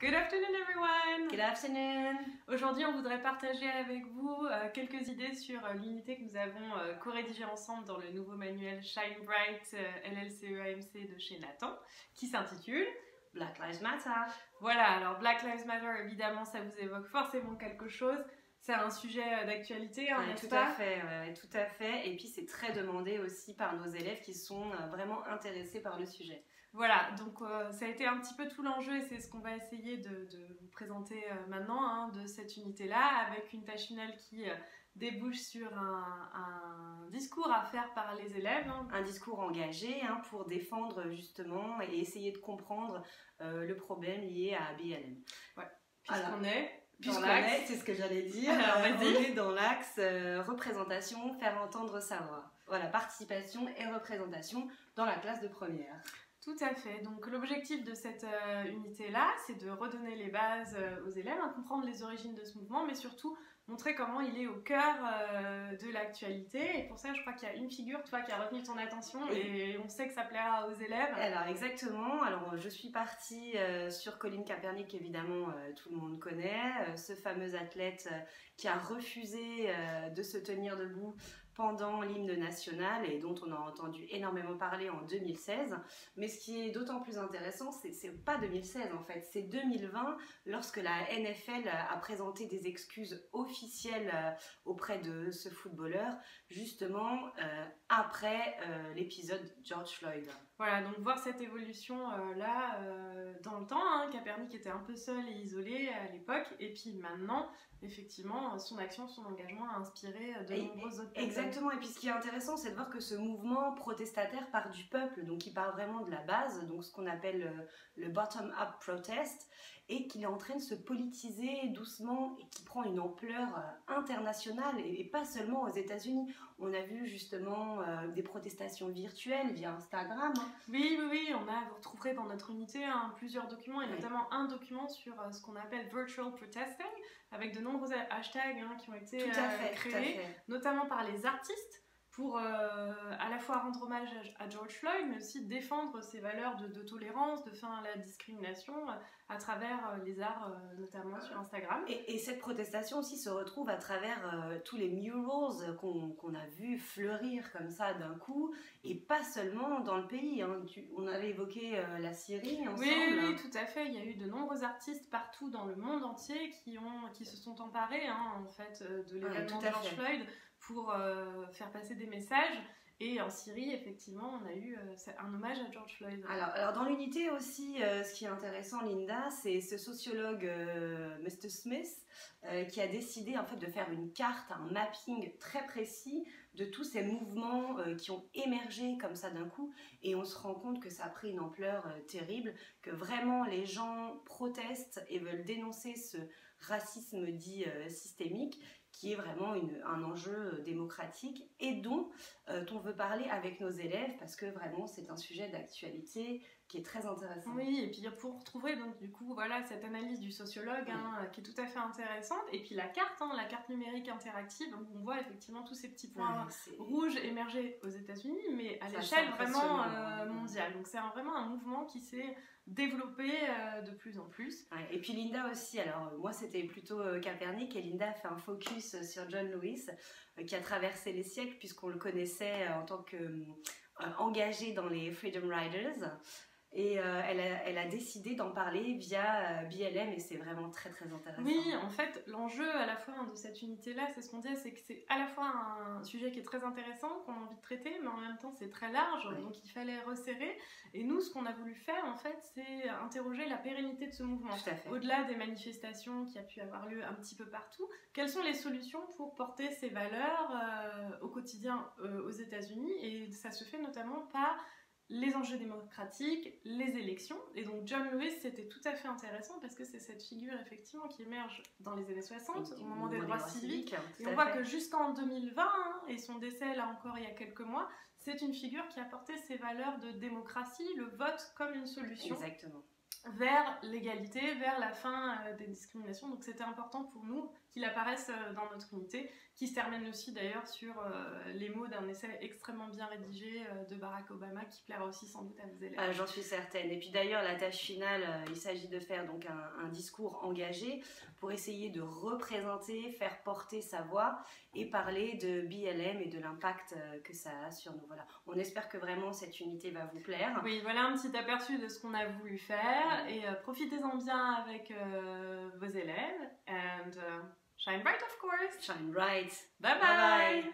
Good afternoon everyone! Good afternoon! Aujourd'hui, on voudrait partager avec vous quelques idées sur l'unité que nous avons co-rédigée ensemble dans le nouveau manuel Shine Bright LLCE-AMC de chez Nathan, qui s'intitule Black Lives Matter. Voilà, alors Black Lives Matter, évidemment, ça vous évoque forcément quelque chose. C'est un sujet d'actualité, hein, n'est-ce pas? Tout à fait. Et puis c'est très demandé aussi par nos élèves qui sont vraiment intéressés par le sujet. Voilà, donc ça a été un petit peu tout l'enjeu et c'est ce qu'on va essayer de vous présenter maintenant, hein, de cette unité-là, avec une tâche finale qui débouche sur un discours à faire par les élèves. Hein. Un discours engagé pour défendre justement et essayer de comprendre le problème lié à BLM. Ouais. Puisqu'on est... c'est ce que j'allais dire. Alors, on est dans l'axe représentation, faire entendre sa voix. Voilà, participation et représentation dans la classe de première. Tout à fait. Donc l'objectif de cette unité-là, c'est de redonner les bases aux élèves, comprendre les origines de ce mouvement, mais surtout montrer comment il est au cœur de l'actualité. Et pour ça, je crois qu'il y a une figure, toi, qui a retenu ton attention et on sait que ça plaira aux élèves. Alors exactement. Alors je suis partie sur Colin Kaepernick, évidemment, tout le monde connaît, ce fameux athlète qui a refusé de se tenir debout pendant l'hymne national et dont on a entendu énormément parler en 2016. Mais ce qui est d'autant plus intéressant, c'est pas 2016 en fait, c'est 2020 lorsque la NFL a présenté des excuses officielles auprès de ce footballeur, justement après l'épisode George Floyd. Voilà, donc voir cette évolution là dans le temps, Kaepernick était un peu seul et isolé à l'époque, et puis maintenant, effectivement, son action, son engagement a inspiré de nombreuses autres personnes. Exactement, et puis ce qui est intéressant, c'est de voir que ce mouvement protestataire part du peuple, donc il part vraiment de la base, donc ce qu'on appelle le bottom-up protest, et qu'il est en train de se politiser doucement et qui prend une ampleur internationale et pas seulement aux États-Unis. On a vu justement des protestations virtuelles via Instagram. Oui, vous retrouverez dans notre unité plusieurs documents et notamment un document sur ce qu'on appelle virtual protesting avec de nombreux hashtags qui ont été créés, notamment par les artistes pour à la fois rendre hommage à George Floyd, mais aussi défendre ces valeurs de tolérance, de fin à la discrimination à travers les arts, notamment sur Instagram. Et cette protestation aussi se retrouve à travers tous les murals qu'on a vu fleurir comme ça d'un coup, et pas seulement dans le pays. On avait évoqué la Syrie ensemble. Oui, tout à fait. Il y a eu de nombreux artistes partout dans le monde entier qui se sont emparés en fait, de l'événement George Floyd pour faire passer des messages. Et en Syrie, effectivement, on a eu un hommage à George Floyd. Alors dans l'unité aussi, ce qui est intéressant, Linda, c'est ce sociologue Mr. Smith qui a décidé en fait de faire une carte, un mapping très précis de tous ces mouvements qui ont émergé comme ça d'un coup, et on se rend compte que ça a pris une ampleur terrible, que vraiment les gens protestent et veulent dénoncer ce racisme dit systémique, qui est vraiment un enjeu démocratique et dont on veut parler avec nos élèves parce que vraiment c'est un sujet d'actualité qui est très intéressant. Oui, et puis pour retrouver donc du coup voilà cette analyse du sociologue qui est tout à fait intéressante, et puis la carte numérique interactive, donc on voit effectivement tous ces petits points rouges émerger aux États-Unis, mais à l'échelle vraiment mondiale. Donc c'est vraiment un mouvement qui s'est développé de plus en plus. Et puis Linda aussi, alors moi c'était plutôt Kaepernick, et Linda a fait un focus sur John Lewis qui a traversé les siècles puisqu'on le connaissait en tant qu'engagé dans les Freedom Riders. Et elle a décidé d'en parler via BLM, et c'est vraiment très très intéressant. Oui, en fait, l'enjeu à la fois de cette unité-là, c'est ce qu'on dit, c'est que c'est à la fois un sujet qui est très intéressant, qu'on a envie de traiter, mais en même temps c'est très large, donc il fallait resserrer. Et nous, ce qu'on a voulu faire, en fait, c'est interroger la pérennité de ce mouvement. Au-delà des manifestations qui a pu avoir lieu un petit peu partout, quelles sont les solutions pour porter ces valeurs au quotidien aux États-Unis? Et ça se fait notamment par les enjeux démocratiques, les élections. Et donc John Lewis, c'était tout à fait intéressant parce que c'est cette figure effectivement qui émerge dans les années 60, au moment des droits civiques. Et on voit que jusqu'en 2020, et son décès là encore il y a quelques mois, c'est une figure qui a porté ces valeurs de démocratie, le vote comme une solution. Exactement. vers l'égalité, vers la fin des discriminations. Donc c'était important pour nous qu'il apparaisse dans notre unité, qui se termine aussi d'ailleurs sur les mots d'un essai extrêmement bien rédigé de Barack Obama, qui plaira aussi sans doute à vos élèves. J'en suis certaine. Et puis d'ailleurs, la tâche finale, il s'agit de faire donc un discours engagé pour essayer de représenter, faire porter sa voix et parler de BLM et de l'impact que ça a sur nous. Voilà. On espère que vraiment cette unité va vous plaire. Oui, voilà un petit aperçu de ce qu'on a voulu faire et profitez-en bien avec vos élèves. And shine bright, of course. Shine bright. Bye bye.